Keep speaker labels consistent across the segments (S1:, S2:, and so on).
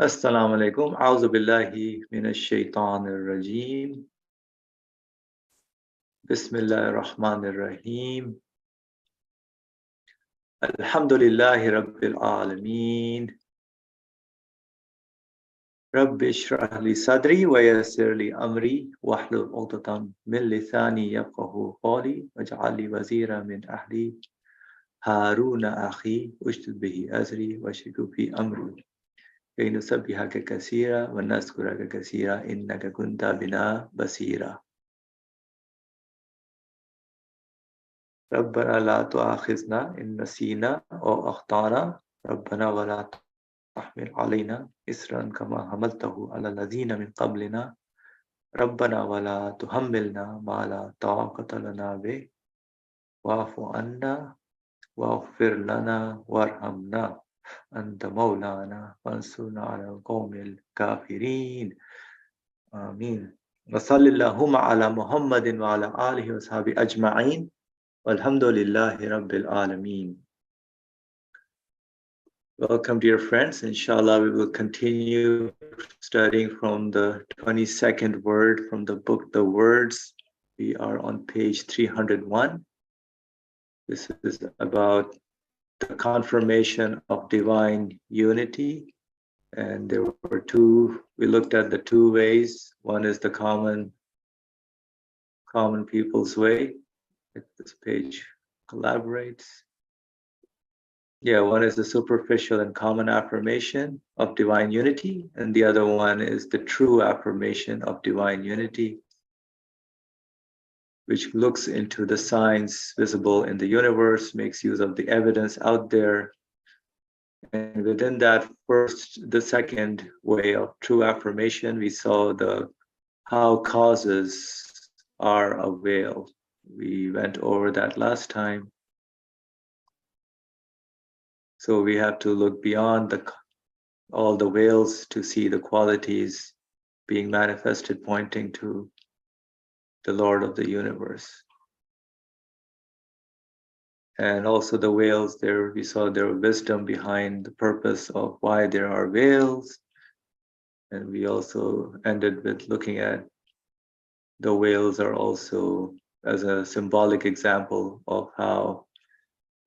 S1: Assalamu alaikum. A'udhu billahi minash shaitanir rajim. Bismillahir rahmanir rahim. Alhamdulillahi rabbil alameen. Rabbi shrah li sadri wa yassir li amri wahlul 'uqdatam min lisani yafqahu qawli waj'al li wazira min ahli Haruna akhi ushdud bihi azri washriku fi amri. كي نسبحك كثيرا ونذكرك كثيرا إنك كنت بنا بصيرا ربنا لا تؤاخذنا إن نسينا أو أخطأنا ربنا ولا تحمل علينا إصرا كما حملته على الذين من قبلنا ربنا ولا تحملنا ما لا طاقة لنا به واعف عنا واغفر لنا وارحمنا أنت مولانا وانصرنا على القوم الكافرين آمين وصلى اللهم على محمد وعلى آله وصحبه أجمعين والحمد لله رب العالمين. Welcome dear friends. Inshallah we will continue studying from the 22nd word from the book The Words. We are on page 301. This is about the confirmation of divine unity. And there were we looked at the two ways. One is the common people's way. If this page collaborates. Yeah, one is the superficial and common affirmation of divine unity, and the other one is the true affirmation of divine unity, which looks into the signs visible in the universe, makes use of the evidence out there. And within that the second way of true affirmation, we saw how causes are a veil. We went over that last time. So we have to look beyond all the veils to see the qualities being manifested, pointing to the Lord of the universe. And also the veils there, we saw their wisdom behind the purpose of why there are veils. And we also ended with looking at the veils are also as a symbolic example of how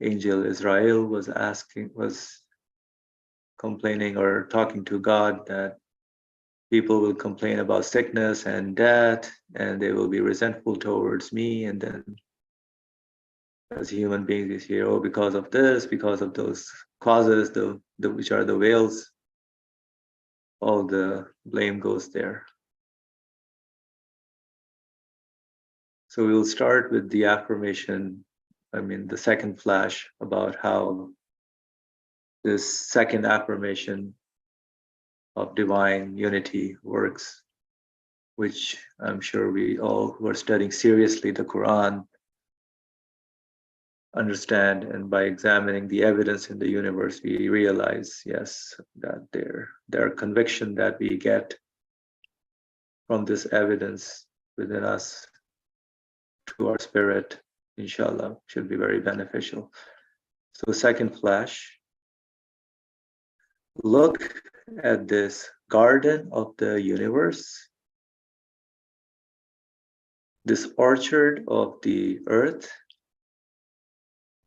S1: Angel Israel was complaining or talking to God that people will complain about sickness and death, and they will be resentful towards me. And then as human beings here, oh, because of this, because of those causes, which are the veils, all the blame goes there. So we'll start with the affirmation, the second flash about how this second affirmation of divine unity works, which I'm sure we all who are studying seriously the Quran understand, and by examining the evidence in the universe, we realize, yes, that their conviction that we get from this evidence within us to our spirit, inshallah, should be very beneficial. So second flash, look at this garden of the universe, this orchard of the earth.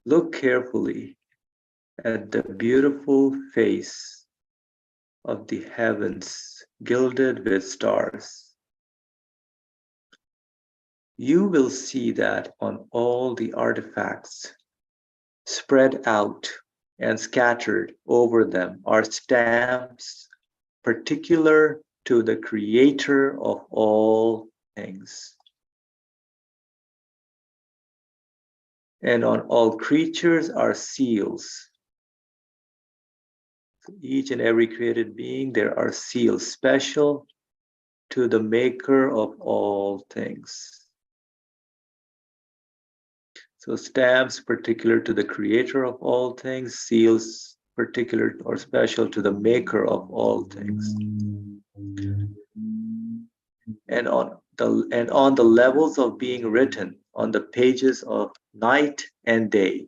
S1: Look carefully at the beautiful face of the heavens gilded with stars. You will see that on all the artifacts spread out and scattered over them are stamps particular to the Creator of all things. And on all creatures are seals. For each and every created being, there are seals special to the Maker of all things. So stamps particular to the Creator of all things, seals particular or special to the Maker of all things. And on the levels of being written on the pages of night and day,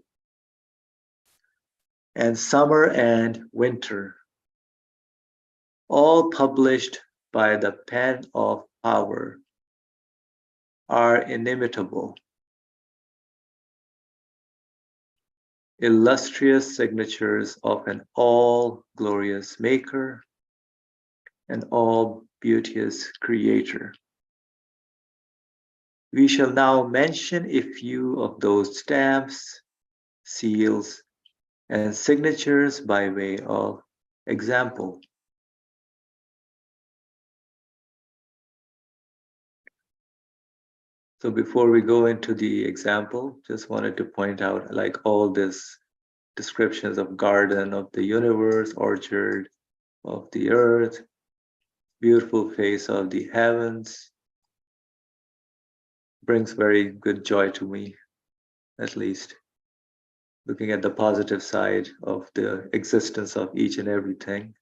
S1: and summer and winter, all published by the pen of power, are inimitable, illustrious signatures of an all-glorious Maker and all-beauteous Creator. We shall now mention a few of those stamps, seals, and signatures by way of example. So before we go into the example, just wanted to point out, like, all this descriptions of garden, of the universe, orchard, of the earth, beautiful face of the heavens, brings very good joy to me, at least. Looking at the positive side of the existence of each and everything.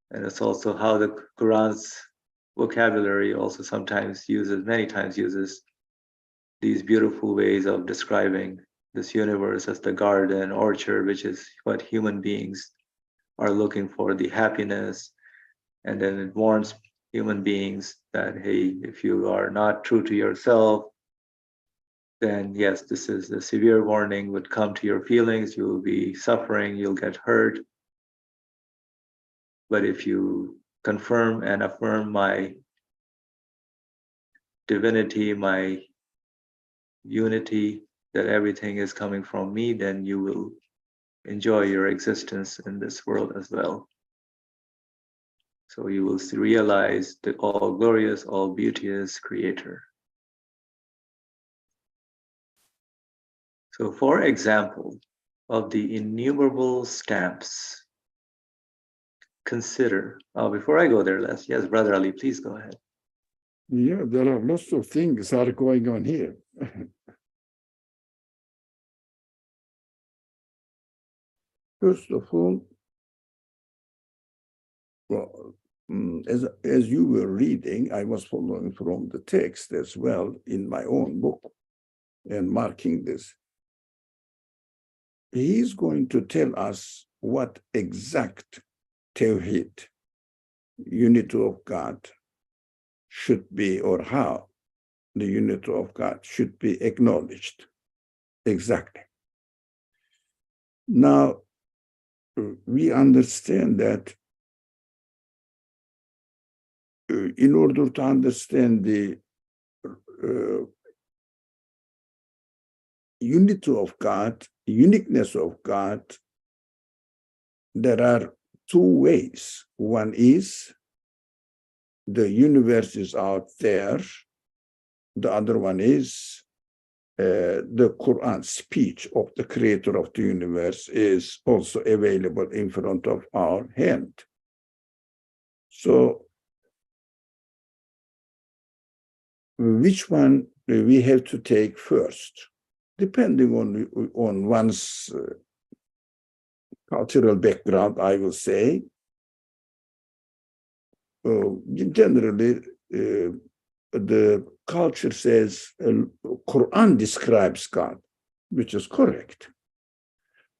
S1: And it's also how the Quran's vocabulary also many times uses these beautiful ways of describing this universe as the garden, orchard, which is what human beings are looking for, the happiness. And then it warns human beings that, hey, if you are not true to yourself, then yes, this is a severe warning, would come to your feelings, you will be suffering, you'll get hurt. But if you confirm and affirm my divinity, my unity, that everything is coming from me, then you will enjoy your existence in this world as well. So you will realize the all glorious, all beauteous Creator. So for example, of the innumerable stamps, consider, before I go there, yes, Brother Ali, please go ahead.
S2: Yeah, there are lots of things are going on here. First of all, well, as you were reading, I was following from the text as well in my own book and marking this. He's going to tell us what exact Tawheed, unity of God, should be, or how the unity of God should be acknowledged. Exactly. Now, we understand that in order to understand the unity of God, uniqueness of God, there are two ways. One is the universe is out there. The other one is the Quran speech of the creator of the universe is also available in front of our hand. So which one we have to take first, depending on one's cultural background, I will say. Generally, the culture says Quran describes God, which is correct.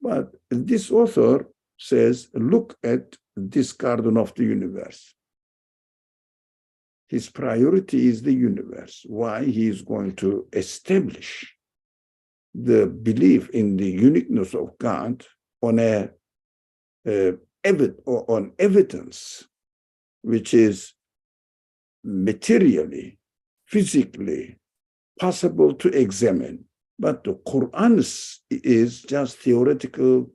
S2: But this author says, look at this garden of the universe. His priority is the universe. Why? He is going to establish the belief in the uniqueness of God on on evidence, which is materially, physically possible to examine. But the Quran is just theoretical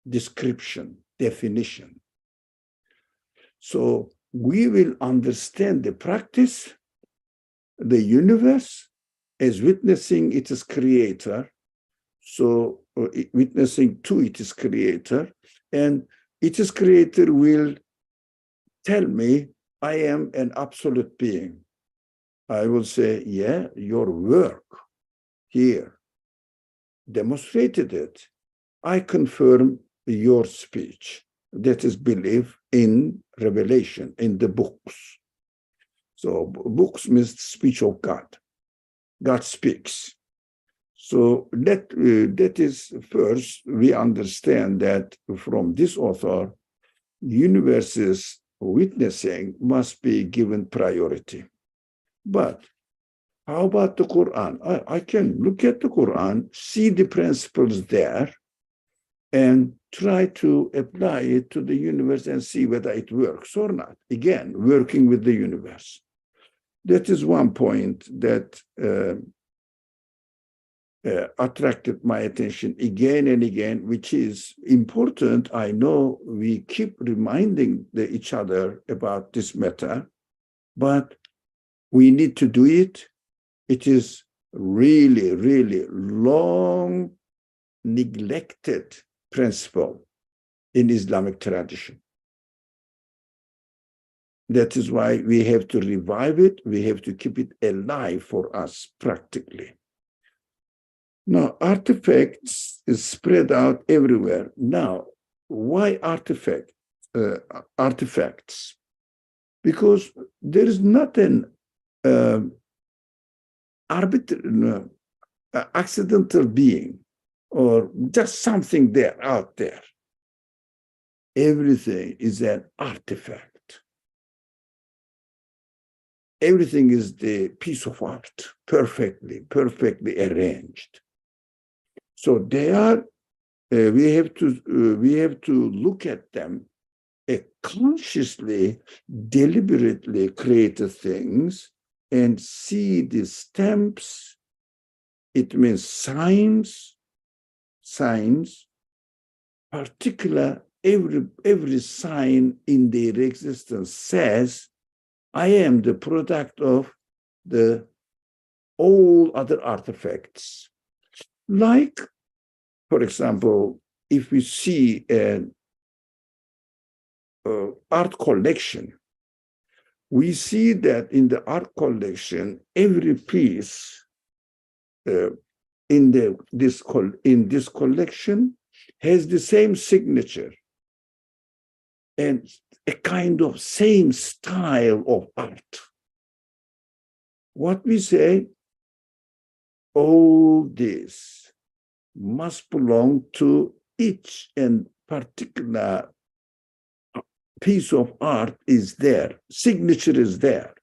S2: description, definition. So we will understand the practice, the universe, as witnessing its creator, so witnessing to its creator, and its creator will tell me I am an absolute being. I will say, yeah, your work here demonstrated it. I confirm your speech. That is belief in revelation, in the books. So books means speech of God. God speaks. So that is first, we understand that from this author, the universe is witnessing must be given priority. But how about the Quran? I can look at the Quran, see the principles there, and try to apply it to the universe and see whether it works or not. Again, working with the universe. That is one point that attracted my attention again and again, which is important. I know we keep reminding each other about this matter, but we need to do it. It is really, really long neglected principle in Islamic tradition. That is why we have to revive it. We have to keep it alive for us practically. Now, artifacts is spread out everywhere. Now, why artifacts? Because there is not an arbitrary, accidental being or just something there out there. Everything is an artifact. Everything is the piece of art, perfectly arranged. So they are. We have to look at them, consciously, deliberately created things, and see the stamps. It means signs. Particular, every sign in their existence says, I am the product of all other artifacts. Like, for example, if we see an art collection, we see that in the art collection, every piece in this collection has the same signature and a kind of same style of art. What we say, all this must belong to each and particular piece of art is there, signature is there.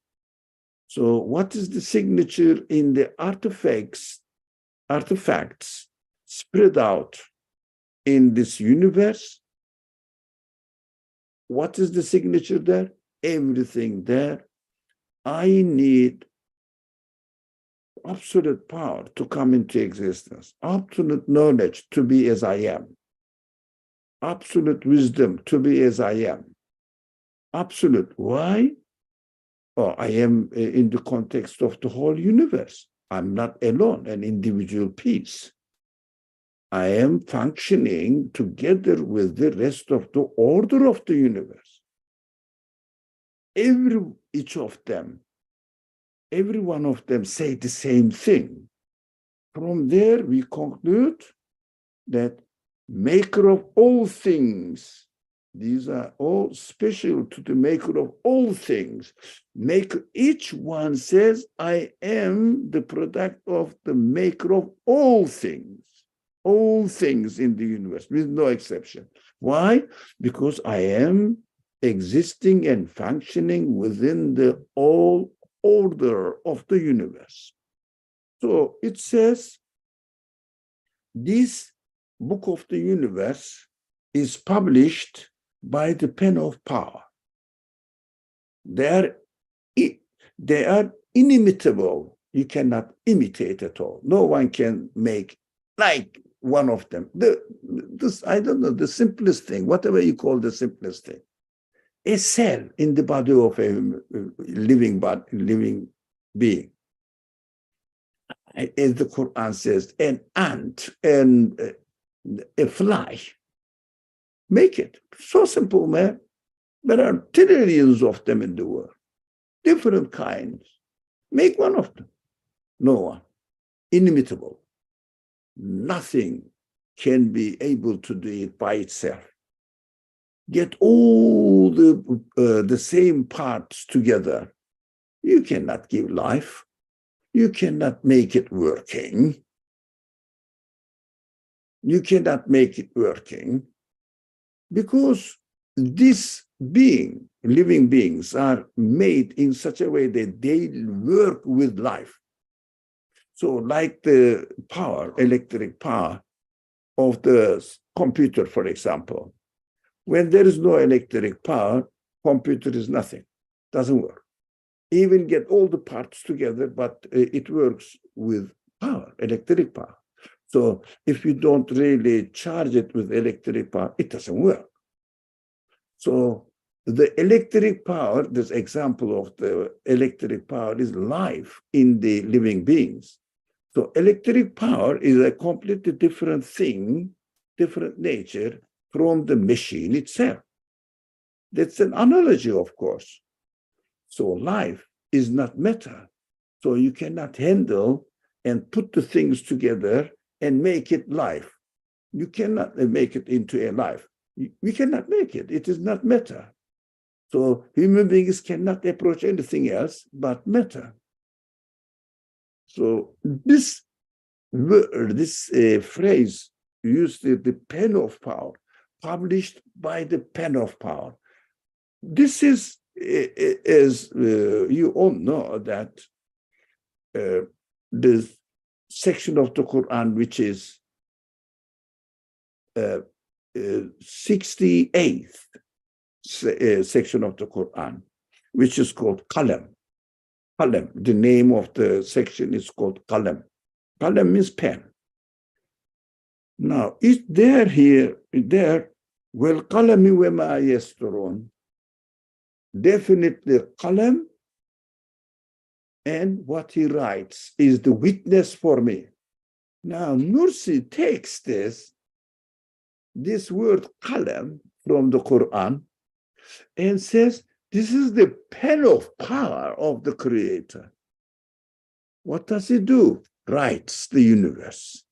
S2: So what is the signature in the artifacts spread out in this universe? What is the signature there? Everything there. I need absolute power to come into existence, absolute knowledge to be as I am, absolute wisdom to be as I am. Absolute. Why? Oh, I am in the context of the whole universe. I'm not alone, an individual piece. I am functioning together with the rest of the order of the universe. Each of them, every one of them say the same thing. From there, we conclude that maker of all things, these are all special to the maker of all things. Each one says, I am the product of the maker of all things in the universe, with no exception. Why? Because I am existing and functioning within the all order of the universe. So it says, this book of the universe is published by the pen of power. They are inimitable. You cannot imitate at all. No one can make like one of them. I don't know, the simplest thing, whatever you call the simplest thing. A cell in the body of a living being. As the Quran says, an ant and a fly. Make it. So simple, man. There are trillions of them in the world. Different kinds. Make one of them. No one. Inimitable. Nothing can be able to do it by itself. Get all the same parts together. You cannot give life. You cannot make it working. You cannot make it working because this living beings are made in such a way that they work with life. So like the power, electric power of the computer, for example, when there is no electric power, computer is nothing, doesn't work. Even get all the parts together, but it works with power, electric power. So if you don't really charge it with electric power, it doesn't work. So the electric power, this example of the electric power is life in the living beings. So electric power is a completely different thing, different nature from the machine itself. That's an analogy, of course. So life is not matter. So you cannot handle and put the things together and make it life. You cannot make it into a life. We cannot make it. It is not matter. So human beings cannot approach anything else but matter. So this word, this phrase used the pen of power, published by the pen of power. This is, as you all know, that the section of the Quran which is 68th section of the Quran, which is called Qalam. Qalam, the name of the section is called Qalam. Qalam means pen. Now, is there here, there, well, qalami wa ma yasturun, definitely Qalam and what he writes is the witness for me. Now, Nursi takes this word Qalam from the Quran and says, this is the pen of power of the Creator. What does he do? Writes the universe.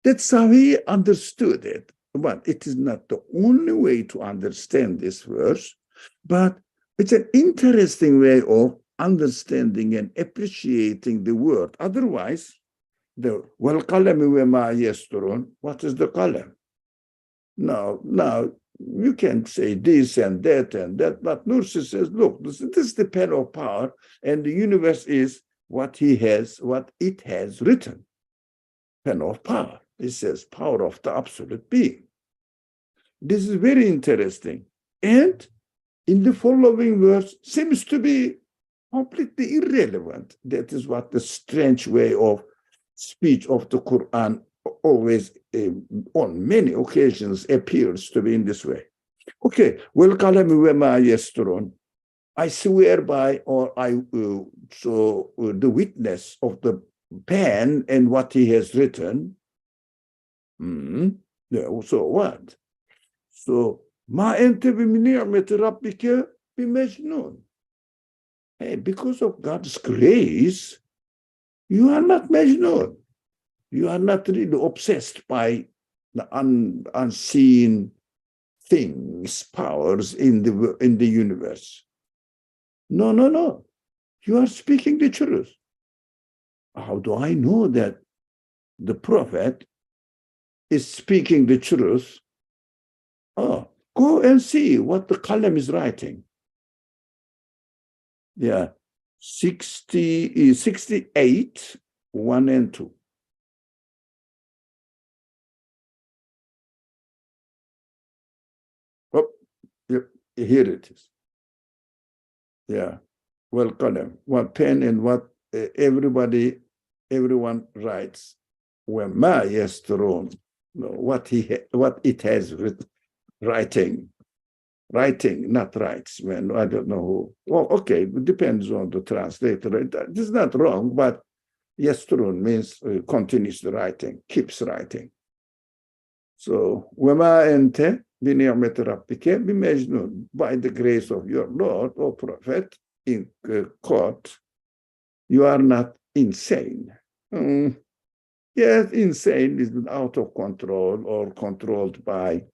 S2: That's how he understood it. But it is not the only way to understand this verse, but it's an interesting way of understanding and appreciating the word. Otherwise, the wal qalami wa ma yasturun, what is the qalam? Now, you can say this and that, but Nursi says, look, this is the pen of power, and the universe is what it has written. Pen of power. It says power of the absolute being. This is very interesting. And in the following verse seems to be completely irrelevant. That is what the strange way of speech of the Quran always, on many occasions, appears to be in this way. Okay, well, I swear by, or the witness of the pen and what he has written. So what? So, ma ente b'ni'mati rabbika bimajnun. Hey, because of God's grace, you are not majnun. You are not really obsessed by the unseen things, powers in the universe. No. You are speaking the truth. How do I know that the prophet is speaking the truth? Oh, go and see what the Qalam is writing. Yeah, 68, 1 and 2. Oh, here it is. Yeah, well, Qalam, what pen and what everyone writes. When ma yasturun, what it has written. Writing, not writes. When I don't know who. Well, okay, it depends on the translator. This is not wrong, but yasturun means continues the writing, keeps writing. So, wama ente b'ni'mati rabbika bimajnun, by the grace of your Lord, O Prophet, in quote, you are not insane. Yes, insane is out of control or controlled by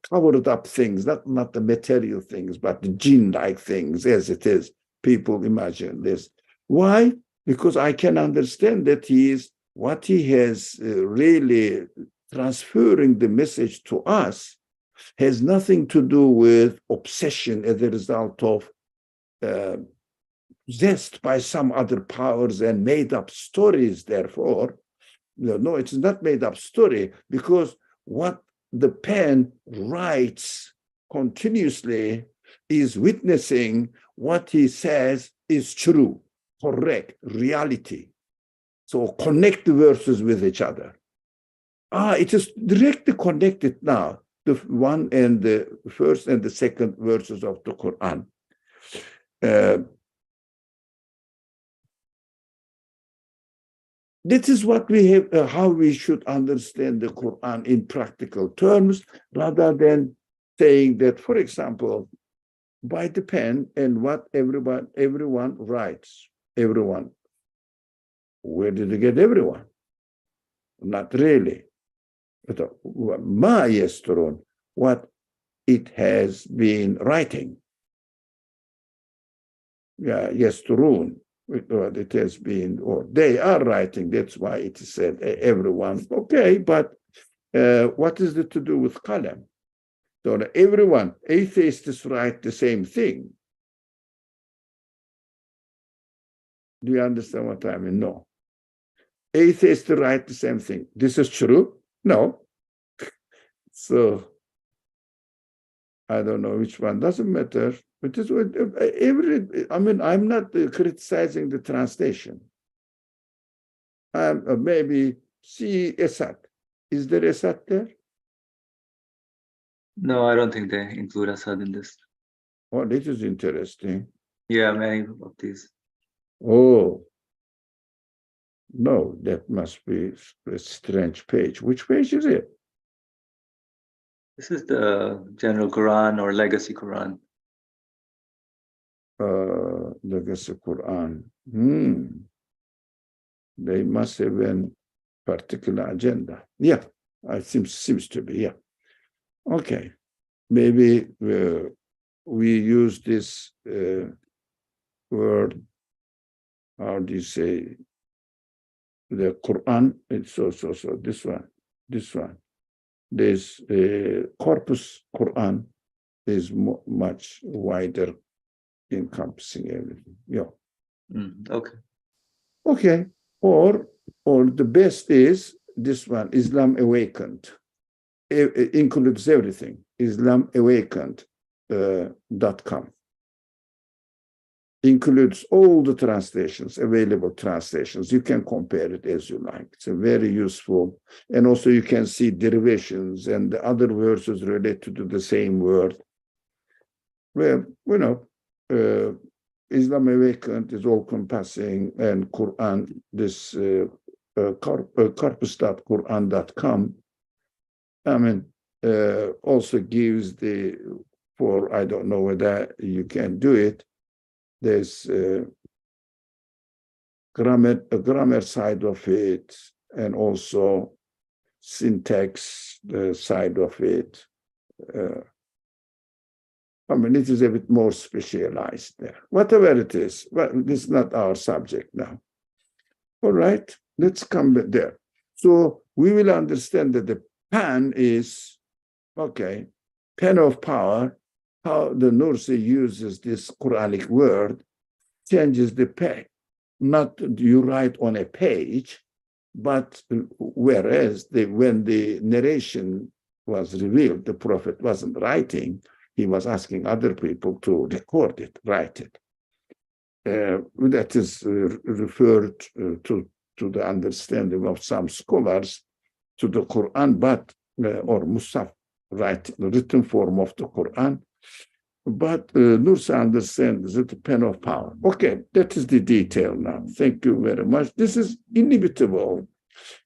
S2: covered up things, not the material things, but the jinn-like things, as it is. People imagine this. Why? Because I can understand that what he has really transferring the message to us has nothing to do with obsession as a result of possessed by some other powers and made up stories, therefore. No, it's not made up story, because what the pen writes continuously is witnessing what he says is true, correct, reality. So connect the verses with each other. It is directly connected now, the one and the first and the second verses of the Quran. This is what we have, how we should understand the Quran in practical terms, rather than saying that, for example, by the pen and what everyone writes. Everyone. Where did you get everyone? Not really. Ma yasturun, what it has been writing. Yeah, yasturun, what it has been, or they are writing. That's why it said everyone. Okay, but what is it to do with qalam? So everyone, atheists write the same thing. Do you understand what I mean? No. Atheists write the same thing. This is true? No. So I don't know which one. Doesn't matter. But it's I'm not criticizing the translation. Maybe see Esat. Is there Esat there?
S1: No, I don't think they include Assad in this.
S2: Oh, this is interesting.
S1: Yeah, many of these.
S2: Oh, no, that must be a strange page. Which page is it?
S1: This is the general Quran or legacy Quran.
S2: Legacy Quran. They must have a particular agenda. Yeah, it seems to be, yeah. Okay, maybe we use this word, how do you say, the Quran, so this one. This corpus Quran is much wider, encompassing everything. Yeah.
S1: Okay.
S2: Okay. Or the best is this one, Islam Awakened. It includes everything. IslamAwakened.com. Includes all the translations, available translations. You can compare it as you like. It's a very useful. And also you can see derivations and the other verses related to the same word. Well, Islam Awakened is all-compassing, and Quran, this corpus.quran.com, also gives I don't know whether you can do it, there's a grammar side of it, and also syntax side of it. It is a bit more specialized there. Whatever it is, well, this is not our subject now. All right, let's come back there. So we will understand that the pen is, okay, pen of power, how the Nursi uses this Quranic word, changes the pen. Not you write on a page, but whereas when the narration was revealed, the Prophet wasn't writing, he was asking other people to record it, write it. That is referred to the understanding of some scholars to the Quran, or Musaf, written form of the Quran. But Nursi understands the pen of power. Okay, that is the detail now. Thank you very much. This is inimitable.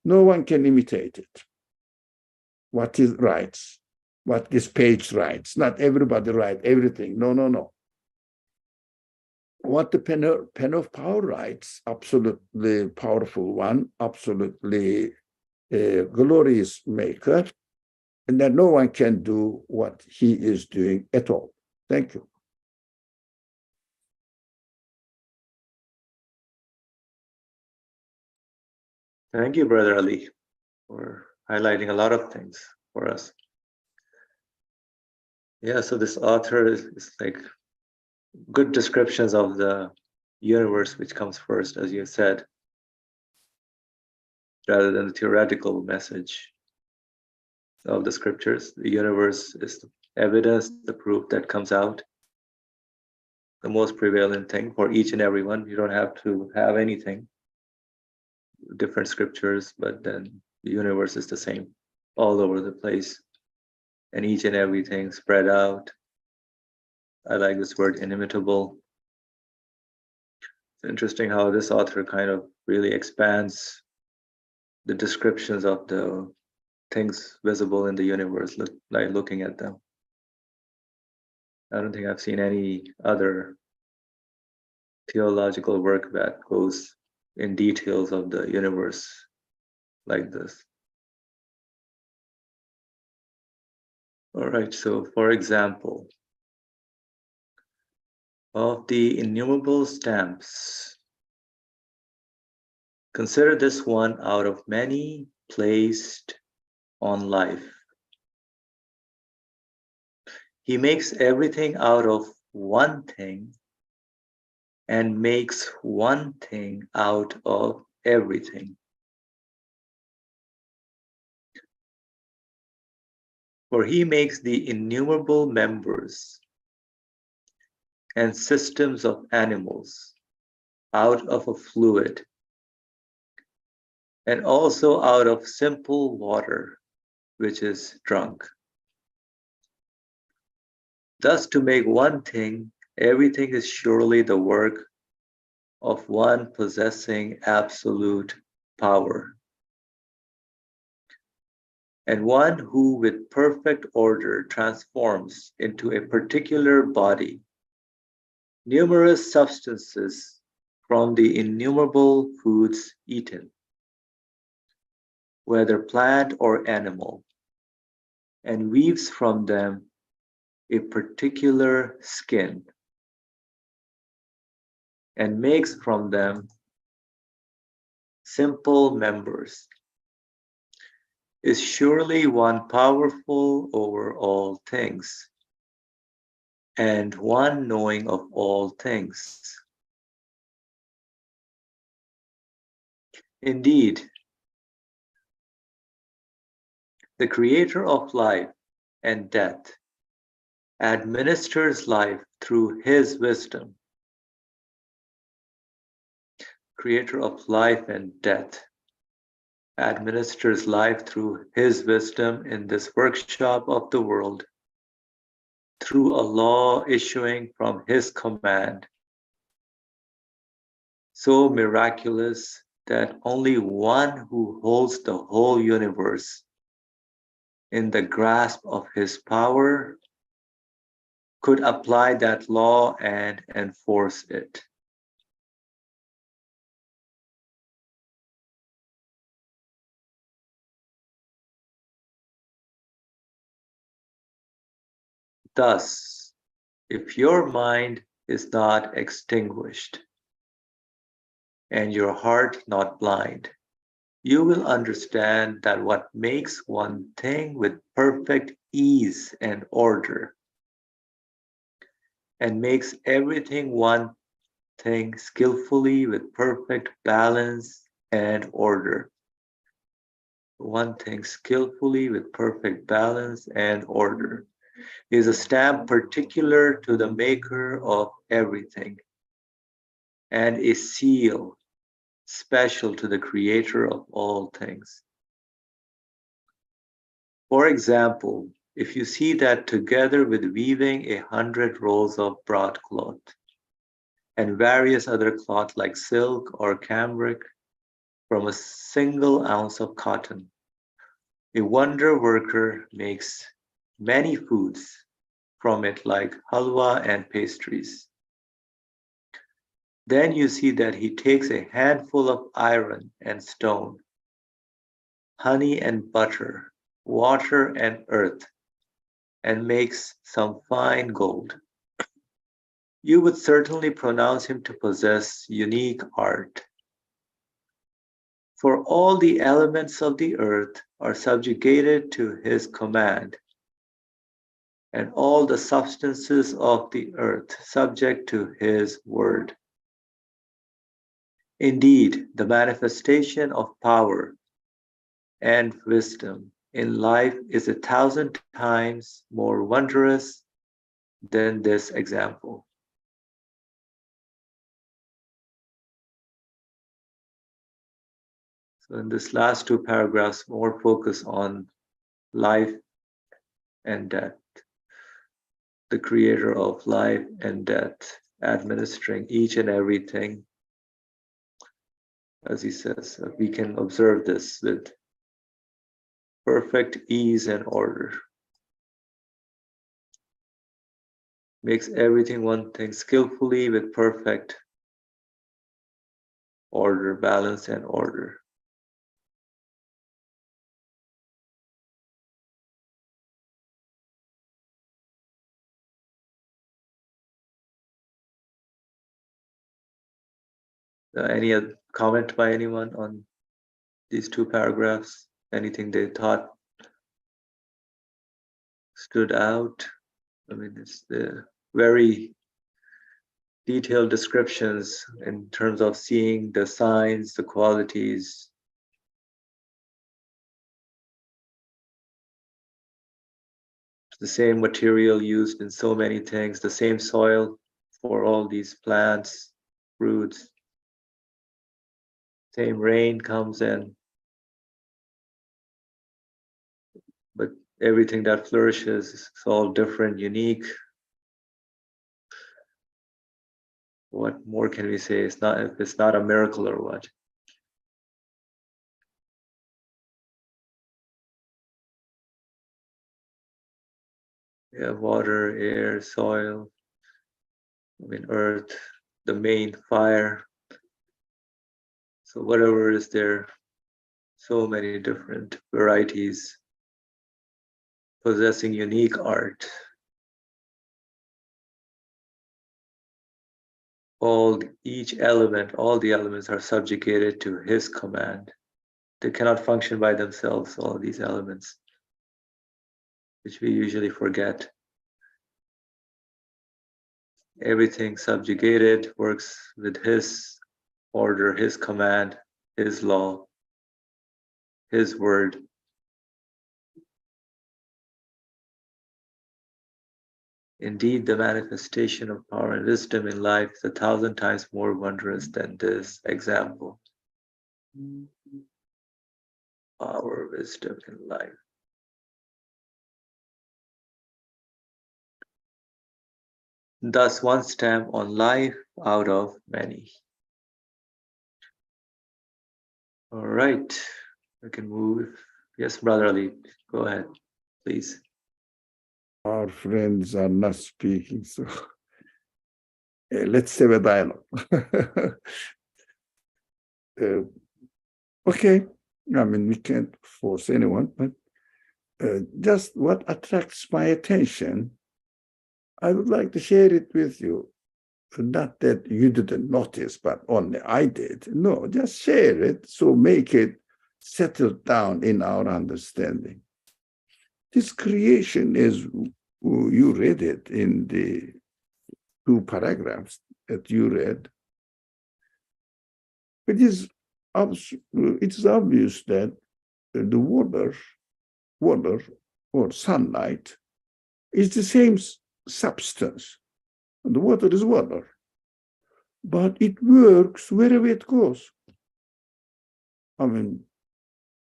S2: No one can imitate it. What it writes, what this page writes. Not everybody writes everything. No. What the pen of power writes, absolutely powerful one, absolutely glorious maker, and that no one can do what he is doing at all. Thank you.
S1: Thank you, Brother Ali, for highlighting a lot of things for us. Yeah, so this author is like good descriptions of the universe, which comes first, as you said, rather than the theoretical message of the scriptures. The universe is the evidence, the proof that comes out, the most prevalent thing for each and every one. You don't have to have anything, different scriptures, but then the universe is the same all over the place, and each and everything spread out. I like this word inimitable. It's interesting how this author kind of really expands the descriptions of the things visible in the universe, like looking at them. I don't think I've seen any other theological work that goes in details of the universe like this. All right, so for example, of the innumerable stamps, consider this one out of many placed on life. He makes everything out of one thing and makes one thing out of everything. For he makes the innumerable members and systems of animals out of a fluid, and also out of simple water, which is drunk. Thus, to make one thing, everything is surely the work of one possessing absolute power, and one who with perfect order transforms into a particular body numerous substances from the innumerable foods eaten, whether plant or animal, and weaves from them a particular skin, and makes from them simple members, is surely one powerful over all things, and one knowing of all things. Indeed, the creator of life and death administers life through his wisdom. Creator of life and death administers life through his wisdom in this workshop of the world, through a law issuing from his command, so miraculous that only one who holds the whole universe in the grasp of his power could apply that law and enforce it. Thus, if your mind is not extinguished and your heart not blind, you will understand that what makes one thing with perfect ease and order, and makes everything one thing skillfully with perfect balance and order. One thing skillfully with perfect balance and order is a stamp particular to the maker of everything, and a seal special to the creator of all things. For example, if you see that together with weaving 100 rolls of broadcloth and various other cloth like silk or cambric from a single ounce of cotton, a wonder worker makes many foods from it like halwa and pastries. Then you see that he takes a handful of iron and stone, honey and butter, water and earth, and makes some fine gold. You would certainly pronounce him to possess unique art. For all the elements of the earth are subjugated to his command, and all the substances of the earth subject to his word. Indeed, the manifestation of power and wisdom in life is 1,000 times more wondrous than this example. So in this last two paragraphs, more focus on life and death, the creator of life and death, administering each and everything. As he says, we can observe this with perfect ease and order. Makes everything one thing skillfully with perfect order, balance, and order. Any other comment by anyone on these two paragraphs? Anything they thought stood out? I mean, it's the very detailed descriptions in terms of seeing the signs, the qualities. The same material used in so many things, the same soil for all these plants, fruits. Same rain comes in, but everything that flourishes is all different, unique. What more can we say? It's not a miracle or what? Yeah, water, air, soil, I mean, earth, the main fire. So whatever is there, so many different varieties possessing unique art. Each element, all the elements are subjugated to his command. They cannot function by themselves, all these elements, which we usually forget. Everything subjugated works with his order, his command, his law, his word. Indeed, the manifestation of power and wisdom in life is 1,000 times more wondrous than this example. Power, wisdom in life. Thus, one stamp on life out of many. All right, we can move. Yes, Brother Ali, go ahead, please.
S2: Our friends are not speaking, so let's have a dialogue. Okay, I mean, we can't force anyone, but just what attracts my attention, I would like to share it with you. Not that you didn't notice, but only I did. No, just share it, so make it settle down in our understanding. This creation is, you read it in the two paragraphs that you read. It is obvious that the water or sunlight is the same substance. The water is water, but it works wherever it goes. I mean,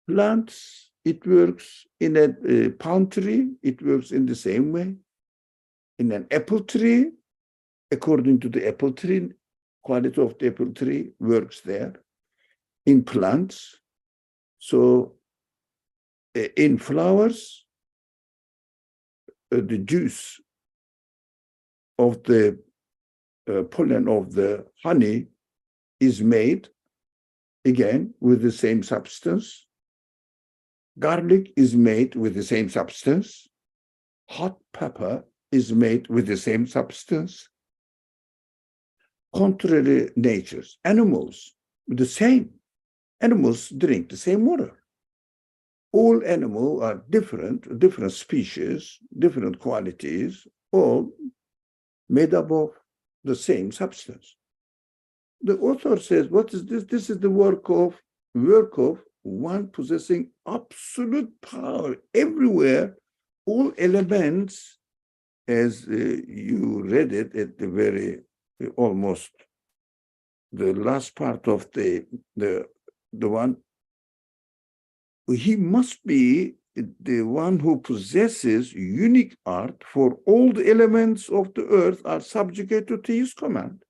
S2: plants, it works in a palm tree, it works in the same way. In an apple tree, according to the apple tree, quality of the apple tree works there. In plants, so in flowers, the juice of the pollen of the honey is made, again, with the same substance. Garlic is made with the same substance. Hot pepper is made with the same substance. Contrary natures, animals, the same. Animals drink the same water. All animals are different species, different qualities, all made up of the same substance. The author says, what is this? This is the work of one possessing absolute power everywhere, all elements, as you read it at the very, almost the last part of the one. He must be the one who possesses unique art, for all the elements of the earth are subjugated to his command,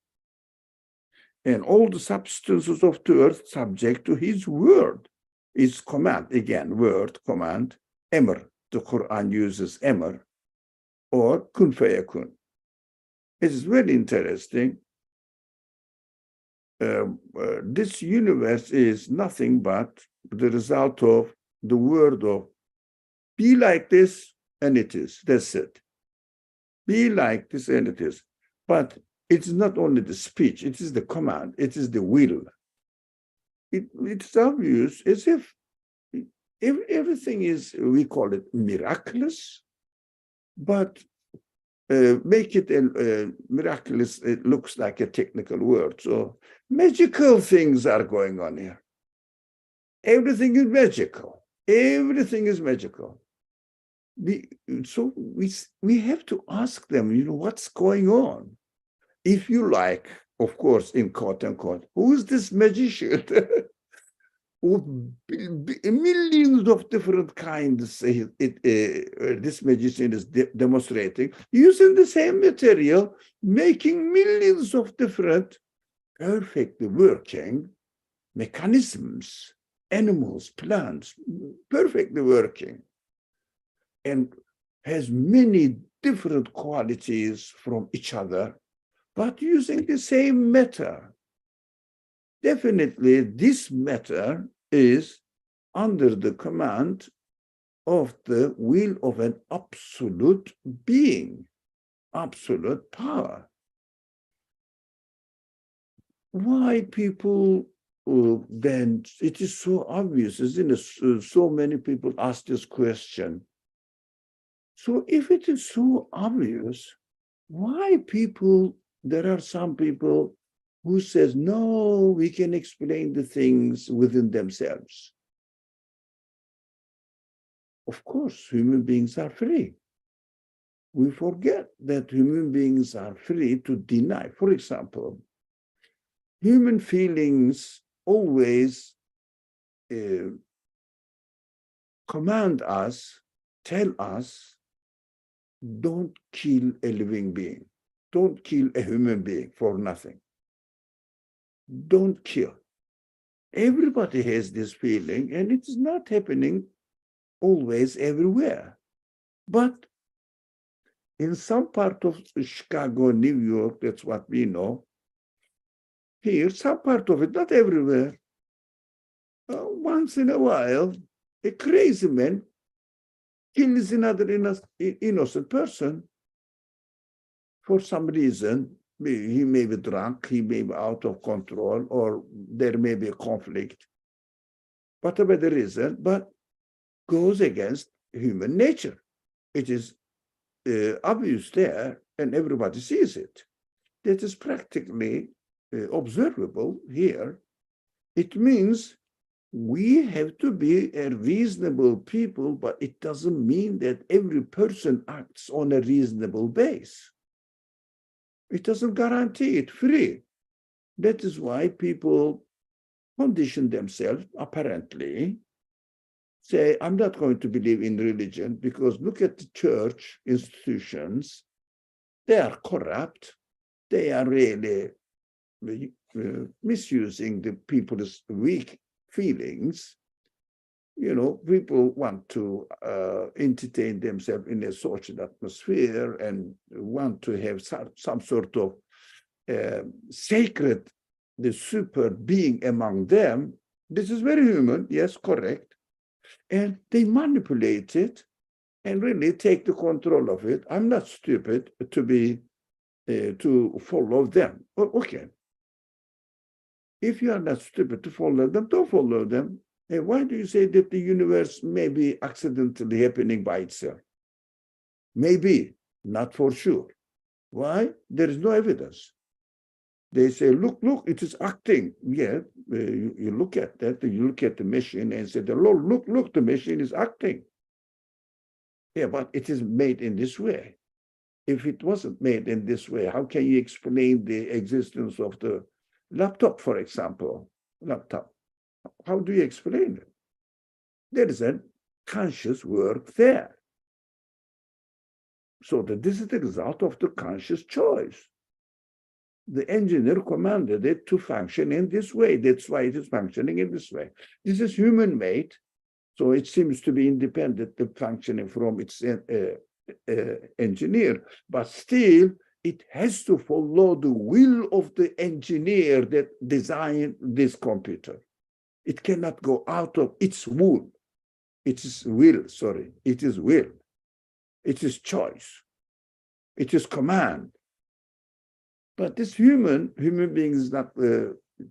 S2: and all the substances of the earth subject to his word, his command. Again, word, command, emr. The Quran uses emr, or kun fayakun. It is very interesting. This universe is nothing but the result of the word of be like this, and it is. That's it. Be like this, and it is. But it's not only the speech, it is the command, it is the will. It's obvious, as if everything is, we call it miraculous, but make it miraculous, it looks like a technical word. So magical things are going on here. Everything is magical. Everything is magical. We have to ask them, what's going on? If you like, of course, in quote unquote, who is this magician? Millions of different kinds this magician is demonstrating, using the same material, making millions of different perfectly working mechanisms, animals, plants, perfectly working, and has many different qualities from each other, but using the same matter. Definitely, this matter is under the command of the will of an absolute being, absolute power. Why people then, it is so obvious, isn't it? So many people ask this question. So if it is so obvious, why there are some people who says, no, we can explain the things within themselves. Of course, human beings are free. We forget that human beings are free to deny. For example, human feelings always command us, tell us, don't kill a living being. Don't kill a human being for nothing. Don't kill. Everybody has this feeling, and it is not happening always everywhere. But in some part of Chicago, New York, that's what we know. Here, some part of it, not everywhere. Once in a while, a crazy man kills another innocent person for some reason. He may be drunk, he may be out of control, or there may be a conflict, whatever the reason, but goes against human nature. It is obvious there, and everybody sees it. That is practically observable here. It means we have to be a reasonable people, but it doesn't mean that every person acts on a reasonable base. It doesn't guarantee it free. That is why people condition themselves, apparently, say, I'm not going to believe in religion because look at the church institutions. They are corrupt. They are really misusing the people's weak feelings. People want to entertain themselves in a social atmosphere and want to have some sort of sacred, the super being among them. This is very human, yes, correct. And they manipulate it and really take the control of it. I'm not stupid to follow them. Okay. If you are not stupid to follow them, don't follow them. And why do you say that the universe may be accidentally happening by itself? Maybe, not for sure. Why? There is no evidence. They say, look, it is acting. Yeah, you look at that, you look at the machine and say, look, the machine is acting. Yeah, but it is made in this way. If it wasn't made in this way, how can you explain the existence of the laptop, for example? Laptop. How do you explain it? There is a conscious work there. So this is the result of the conscious choice. The engineer commanded it to function in this way. That's why it is functioning in this way. This is human-made, so it seems to be independent of functioning from its engineer, but still it has to follow the will of the engineer that designed this computer. It cannot go out of its will. It is will, sorry. It is will. It is choice. It is command. But this human being is not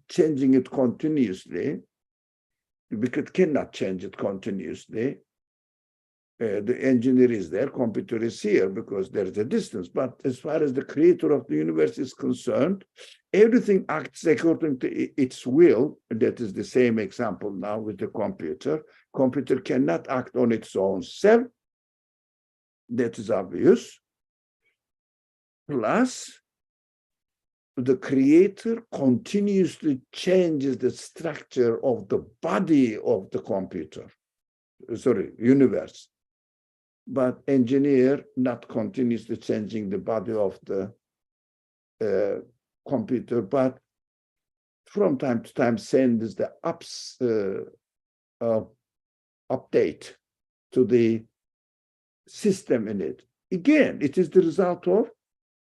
S2: changing it continuously, because it cannot change it continuously. The engineer is there, computer is here, because there's a distance. But as far as the creator of the universe is concerned, everything acts according to its will. That is the same example now with the computer. Computer cannot act on its own self. That is obvious. Plus, the creator continuously changes the structure of the body of the computer, universe. But engineer not continuously changing the body of the computer, but from time to time sends the update to the system in it. Again, it is the result of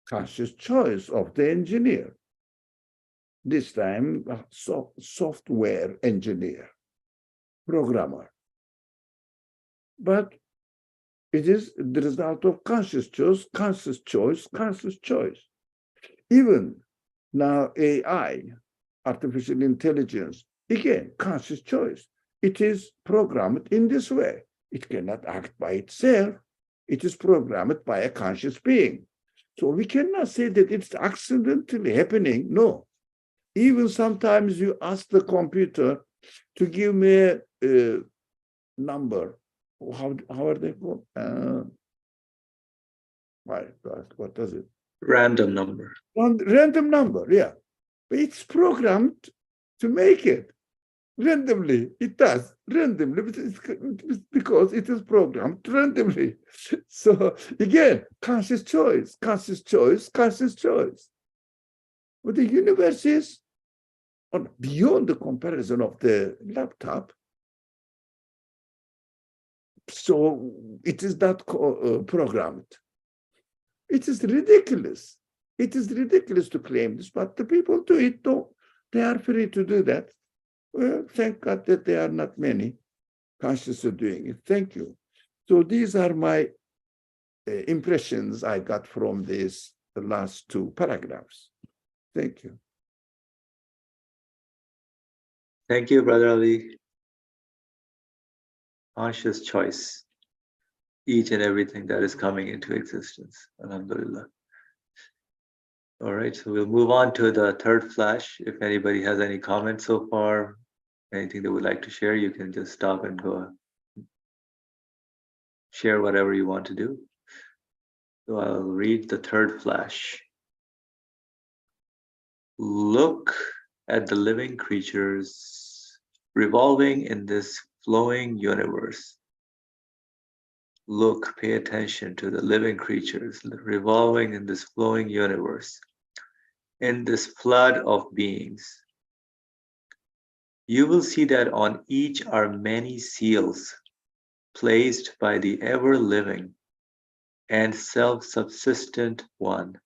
S2: conscious choice of the engineer. This time, software engineer, programmer. But it is the result of conscious choice. Even now, AI, artificial intelligence, again, conscious choice. It is programmed in this way. It cannot act by itself. It is programmed by a conscious being. So we cannot say that it's accidentally happening. No. Even sometimes you ask the computer to give me a number. How are they called? What does it?
S1: Random number.
S2: Random number, yeah. But it's programmed to make it randomly. It does randomly because it is programmed randomly. So again, conscious choice. But the universe is beyond the comparison of the laptop. So it is not programmed. It is ridiculous. It is ridiculous to claim this, but the people do it. They are free to do that. Well, thank God that there are not many consciously doing it. Thank you. So these are my impressions I got from the last two paragraphs. Thank you.
S1: Thank you, Brother Ali. Conscious choice. Each and everything that is coming into existence. Alhamdulillah. All right, so we'll move on to the third flash. If anybody has any comments so far, anything they would like to share, you can just stop and go share whatever you want to do. So I'll read the third flash. Look at the living creatures revolving in this flowing universe. Look, pay attention to the living creatures revolving in this flowing universe, in this flood of beings. You will see that on each are many seals placed by the ever-living and self-subsistent one.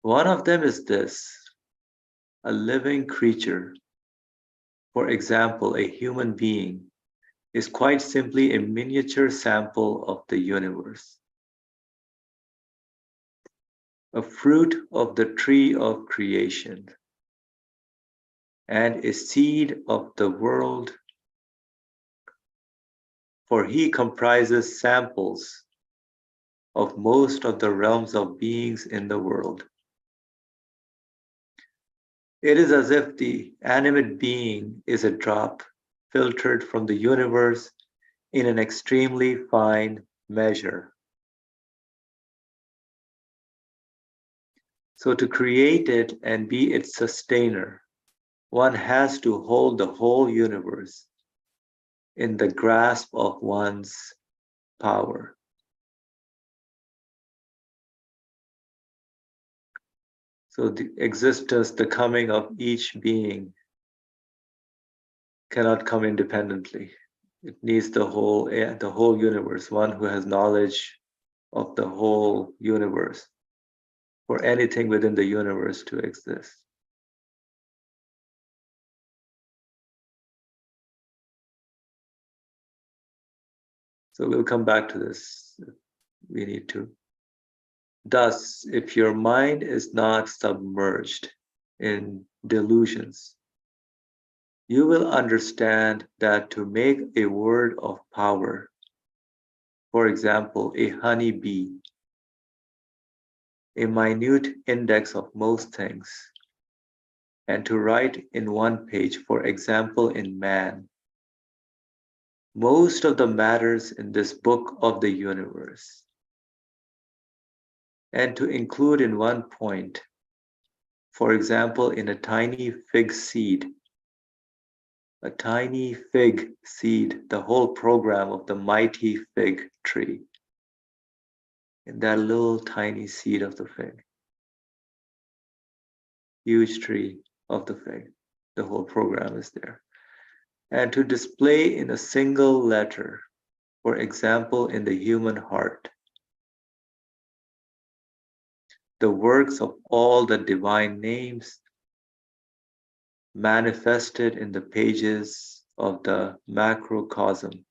S1: One of them is this: a living creature. For example, a human being is quite simply a miniature sample of the universe, a fruit of the tree of creation. and a seed of the world, for he comprises samples of most of the realms of beings in the world. It is as if the animate being is a drop filtered from the universe in an extremely fine measure. So to create it and be its sustainer, one has to hold the whole universe in the grasp of one's power. So the existence, the coming of each being cannot come independently. It needs the whole universe, one who has knowledge of the whole universe for anything within the universe to exist. So we'll come back to this if we need to. Thus, if your mind is not submerged in delusions, you will understand that to make a word of power, for example, a honey bee, a minute index of most things, and to write in one page, for example, in man, most of the matters in this book of the universe, and to include in one point, for example, in a tiny fig seed, the whole program of the mighty fig tree, in that little tiny seed of the fig, huge tree of the fig, the whole program is there. And to display in a single letter, for example, in the human heart, the works of all the divine names manifested in the pages of the macrocosm,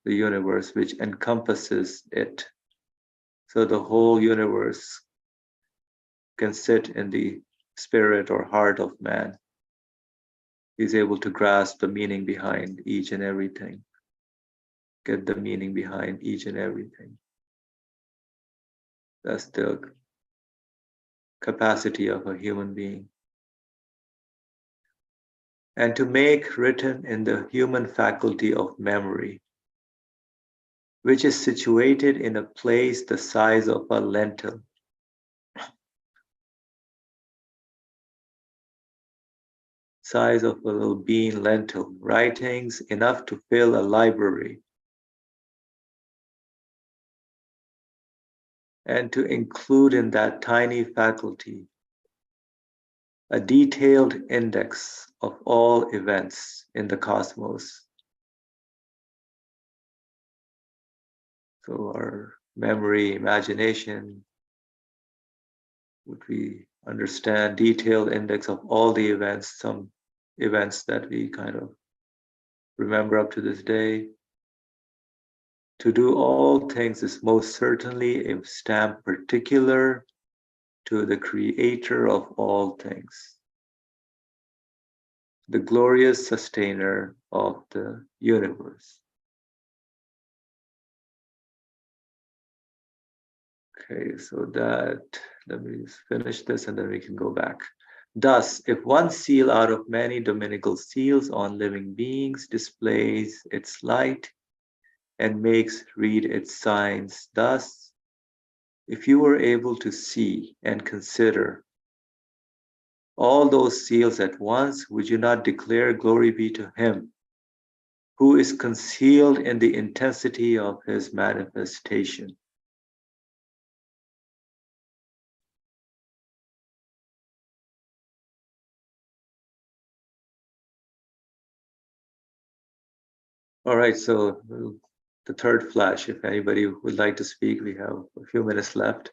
S1: the universe which encompasses it. So the whole universe can sit in the spirit or heart of man. He's able to grasp the meaning behind each and everything, get the meaning behind each and everything. That's the capacity of a human being. And to make written in the human faculty of memory, which is situated in a place the size of a lentil, size of a little bean lentil, writings enough to fill a library, and to include in that tiny faculty a detailed index of all events in the cosmos. So our memory, imagination, would we understand detailed index of all the events, some events that we kind of remember up to this day. To do all things is most certainly a stamp particular to the creator of all things, the glorious sustainer of the universe. Okay, so let me just finish this and then we can go back. Thus, if one seal out of many dominical seals on living beings displays its light and makes read its signs, thus, if you were able to see and consider all those seals at once, would you not declare glory be to him who is concealed in the intensity of his manifestation? All right, so the third flash, if anybody would like to speak, we have a few minutes left.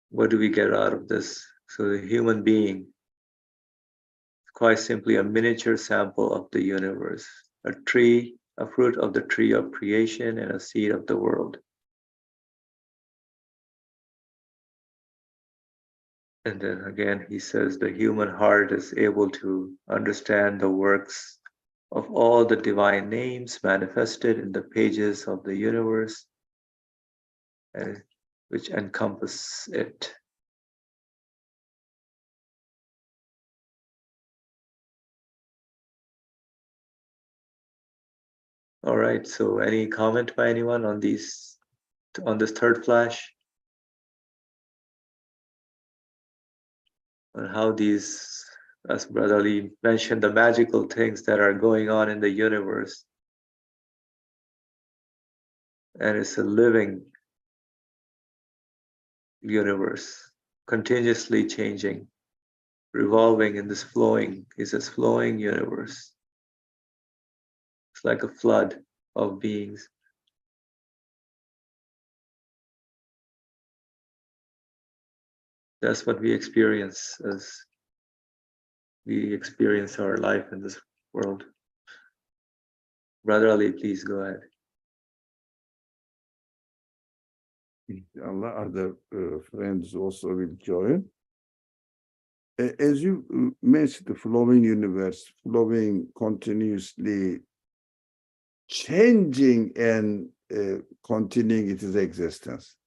S1: What do we get out of this? So the human being is quite simply a miniature sample of the universe, a tree, a fruit of the tree of creation and a seed of the world. And then again, he says the human heart is able to understand the works of all the divine names manifested in the pages of the universe, and which encompass it. All right, so any comment by anyone on this third flash? On how these, as Brother Ali mentioned, the magical things that are going on in the universe. And it's a living universe, continuously changing, revolving in this flowing, it's this flowing universe. It's like a flood of beings. That's what we experience as we experience our life in this world. Brother Ali, please go ahead.
S2: Allah, other friends also will join. As you mentioned, the flowing universe, flowing continuously, changing and continuing its existence.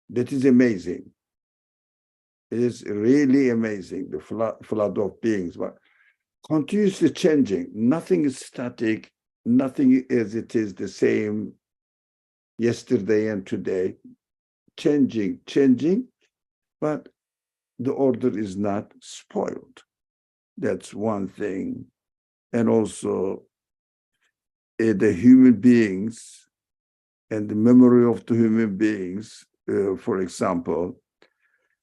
S2: That is amazing. It is really amazing, the flood of beings, but continuously changing. Nothing is static, nothing as it is the same yesterday and today. Changing, but the order is not spoiled. That's one thing. And also the human beings and the memory of the human beings, for example.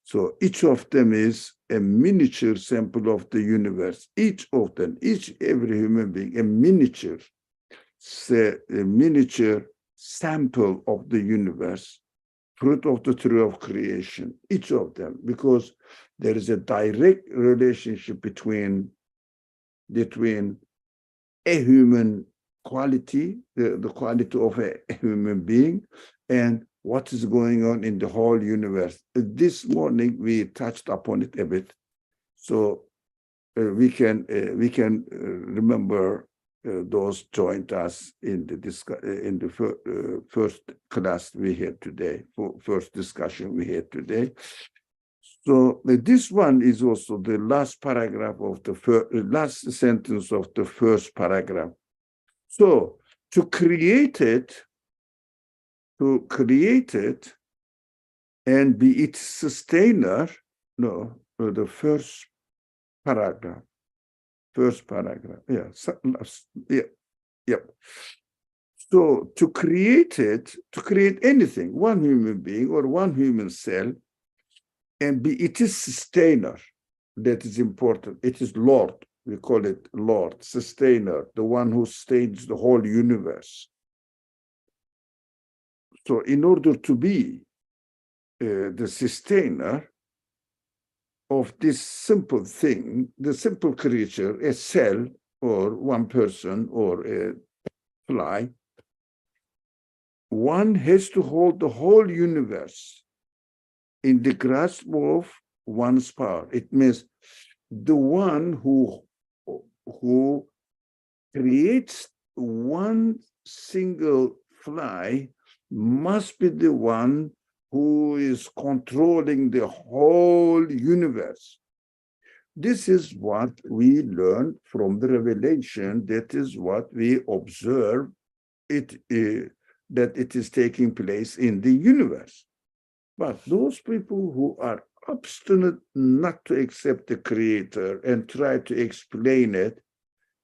S2: So each of them is a miniature sample of the universe. Each of them, every human being, a miniature sample of the universe, fruit of the tree of creation, each of them, because there is a direct relationship between a human quality, the quality of a human being, and what is going on in the whole universe. This morning we touched upon it a bit, so we can remember those joined us in the first class we had today, first discussion we had today. So this one is also the last paragraph of the last sentence of the first paragraph. So to create it and be its sustainer, no, the first paragraph, yep. So to create anything, one human being or one human cell, and be its sustainer, that is important. It is Lord. We call it Lord, sustainer, the one who sustains the whole universe. So in order to be the sustainer of this simple thing, the simple creature, a cell or one person or a fly, one has to hold the whole universe in the grasp of one's power. It means the one who creates one single fly must be the one who is controlling the whole universe. This is what we learn from the revelation. That is what we observe that it is taking place in the universe. But those people who are obstinate not to accept the creator and try to explain it,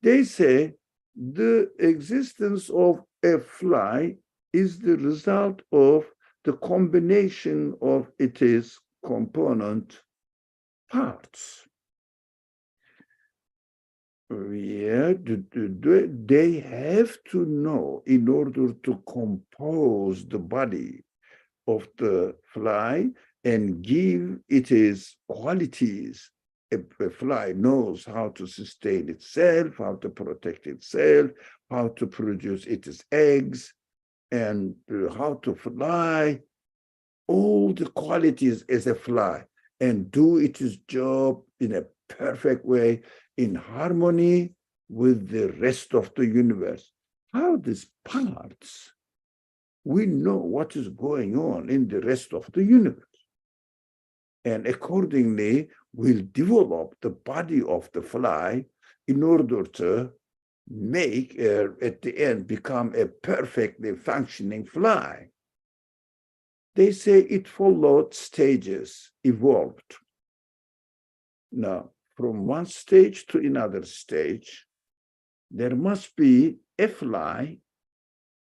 S2: they say the existence of a fly is the result of the combination of its component parts. Yeah, they have to know in order to compose the body of the fly and give it its qualities. A fly knows how to sustain itself, how to protect itself, how to produce its eggs, and how to fly. All the qualities as a fly. and do its job in a perfect way, in harmony with the rest of the universe. How these parts, we know what is going on in the rest of the universe. And accordingly, we'll develop the body of the fly in order to make, at the end, become a perfectly functioning fly. They say it followed stages, evolved. Now, from one stage to another stage, there must be a fly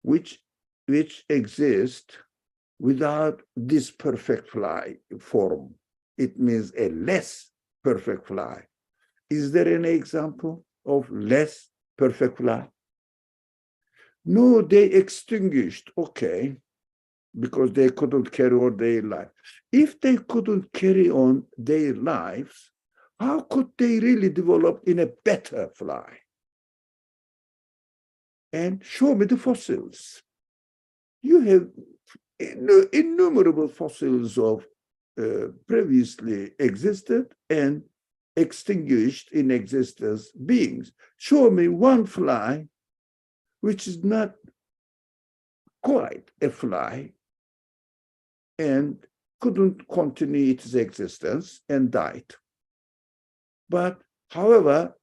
S2: which exists without this perfect fly form. It means a less perfect fly. Is there any example of less perfect fly? No, they extinguished, okay, because they couldn't carry on their life. If they couldn't carry on their lives, how could they really develop in a better fly? And show me the fossils. You have innumerable fossils of previously existed and extinguished in existence beings. Show me one fly which is not quite a fly and couldn't continue its existence and died. But however,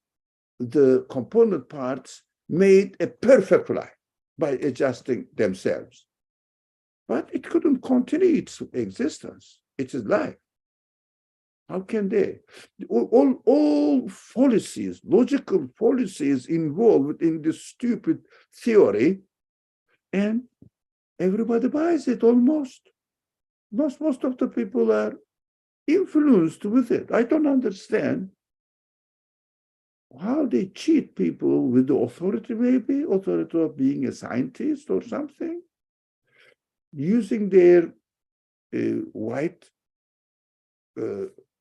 S2: the component parts made a perfect fly by adjusting themselves. But it couldn't continue its existence, its life. How can they? All fallacies, logical fallacies involved in this stupid theory, and everybody buys it almost. Most of the people are influenced with it. I don't understand how they cheat people with the authority, maybe, authority of being a scientist or something, using their white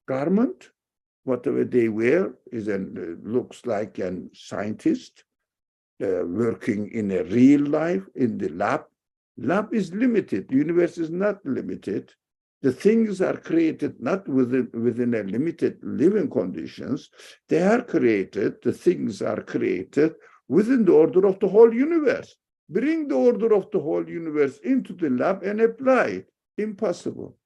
S2: garment, whatever they wear, looks like a scientist working in a real life in the lab. Lab is limited. The universe is not limited. The things are created not within a limited living conditions. They are created, the things are created within the order of the whole universe. Bring the order of the whole universe into the lab and apply it. Impossible.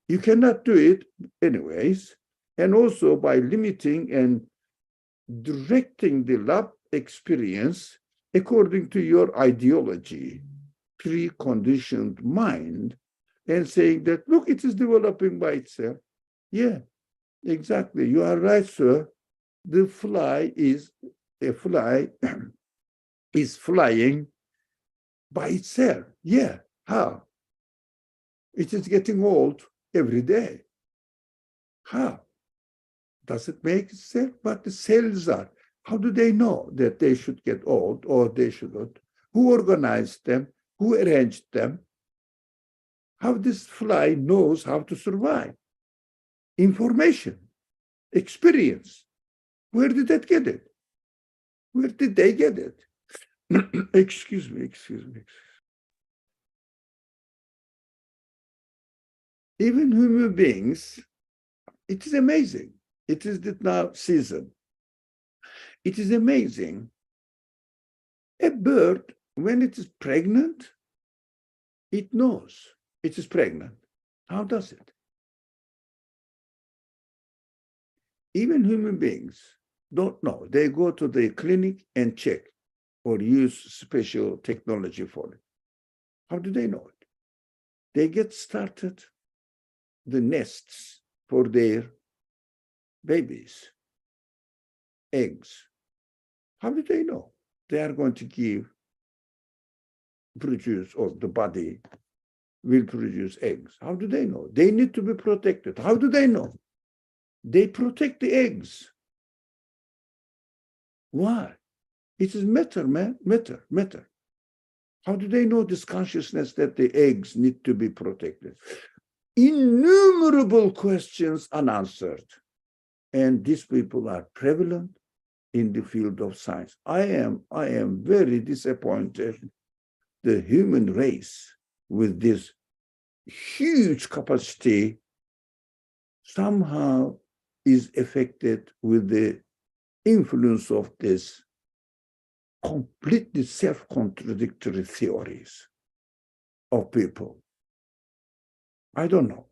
S2: You cannot do it anyways. And also by limiting and directing the lab experience according to your ideology, preconditioned mind, and saying that, look, it is developing by itself. Yeah, exactly. You are right, sir. The fly is flying by itself. Yeah. How? It is getting old every day. How? Does it make itself? But the cells are. How do they know that they should get old or they shouldn't? Who organized them? Who arranged them? How this fly knows how to survive? Information, experience. Where did that get it? Where did they get it? Excuse me. Even human beings, it is amazing. It is the now season. It is amazing. A bird, when it is pregnant, it knows it is pregnant. How does it? Even human beings don't know. They go to the clinic and check or use special technology for it. How do they know it? They get started the nests for their babies, eggs. How do they know they are going to produce, or the body will produce eggs? How do they know? They need to be protected. How do they know? They protect the eggs. Why? It is matter, man, matter. How do they know this consciousness that the eggs need to be protected? Innumerable questions unanswered. And these people are prevalent in the field of science. I am very disappointed. The human race with this huge capacity, somehow is affected with the influence of this completely self-contradictory theories of people. I don't know.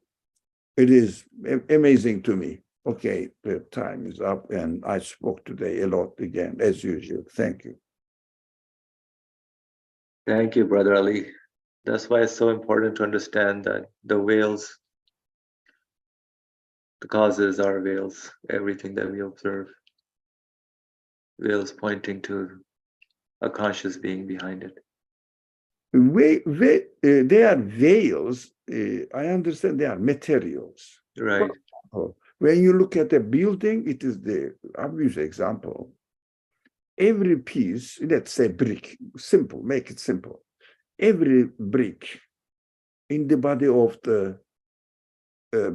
S2: It is amazing to me. Okay, the time is up, and I spoke today a lot again, as usual. Thank you.
S1: Thank you, Brother Ali. That's why it's so important to understand that the veils, the causes are veils, everything that we observe, veils pointing to a conscious being behind it.
S2: They are veils. I understand they are materials.
S1: Right.
S2: When you look at a building, it is the obvious example. Every piece, let's say brick, simple, make it simple. Every brick in the body of the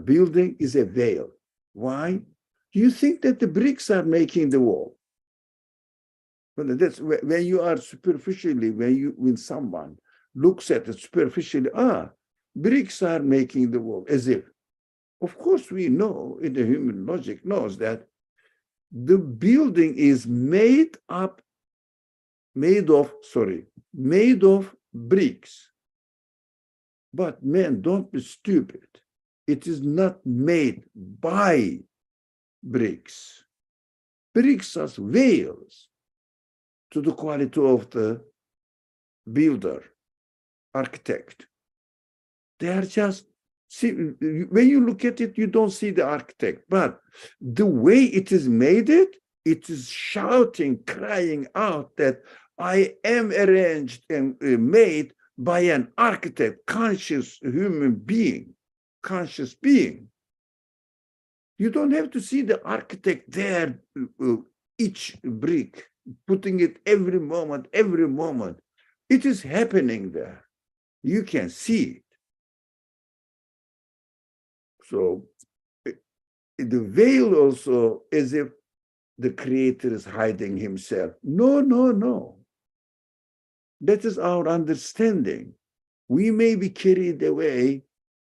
S2: building is a veil. Why? You think that the bricks are making the wall. But that's when you are superficially, when someone looks at it superficially, bricks are making the wall, as if. Of course, we know, in the human logic knows that the building is made of bricks. But man, don't be stupid. It is not made by bricks. Bricks are veils to the quality of the builder, architect. They are just, see, when you look at it, you don't see the architect, but the way it is made it is shouting, crying out that I am arranged and made by an architect, conscious human being, conscious being. You don't have to see the architect there, each brick, putting it every moment. It is happening there. You can see it. So the veil also, as if the creator is hiding himself. No. That is our understanding. We may be carried away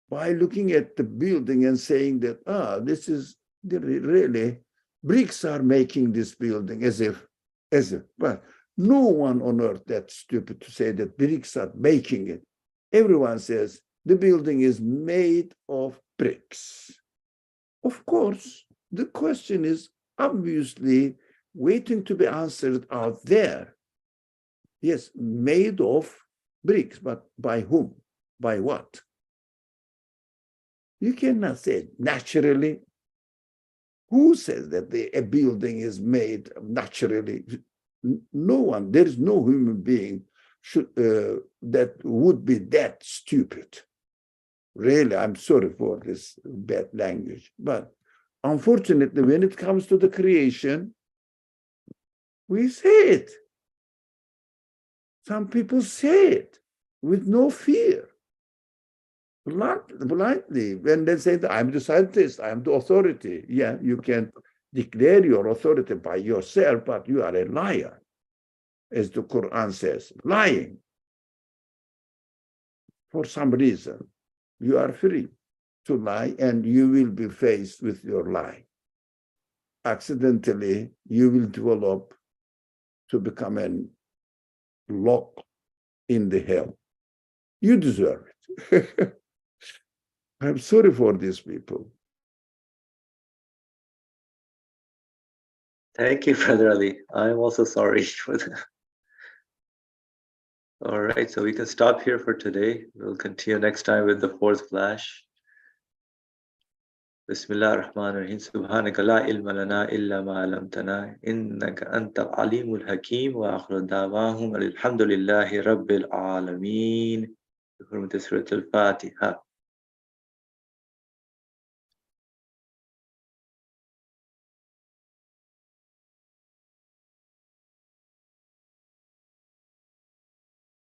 S2: by looking at the building and saying that, this is really, bricks are making this building, as if. But no one on earth that's stupid to say that bricks are making it. Everyone says the building is made of bricks. Of course, the question is obviously waiting to be answered out there. Yes, made of bricks, but by whom? By what? You cannot say naturally. Who says that a building is made naturally? No one. There is no human being that would be that stupid. Really, I'm sorry for this bad language. But unfortunately, when it comes to the creation, we say it. Some people say it with no fear. Blindly, when they say that I'm the scientist, I'm the authority. Yeah, you can declare your authority by yourself, but you are a liar, as the Quran says, lying. For some reason, you are free to lie, and you will be faced with your lie. Accidentally, you will develop to become a lock in the hell. You deserve it. I'm sorry for these people.
S1: Thank you, Brother Ali. I'm also sorry for that. All right, so we can stop here for today. We'll continue next time with the fourth flash. Bismillah ar-Rahman ar-Rahim. Subhanaka la ilma lana illa ma alamtana. Innaka anta al-alimul hakim. Wa akhiru da'wahum alhamdulillahi rabbil alameen. Bi hurmati Surat al-Fatiha.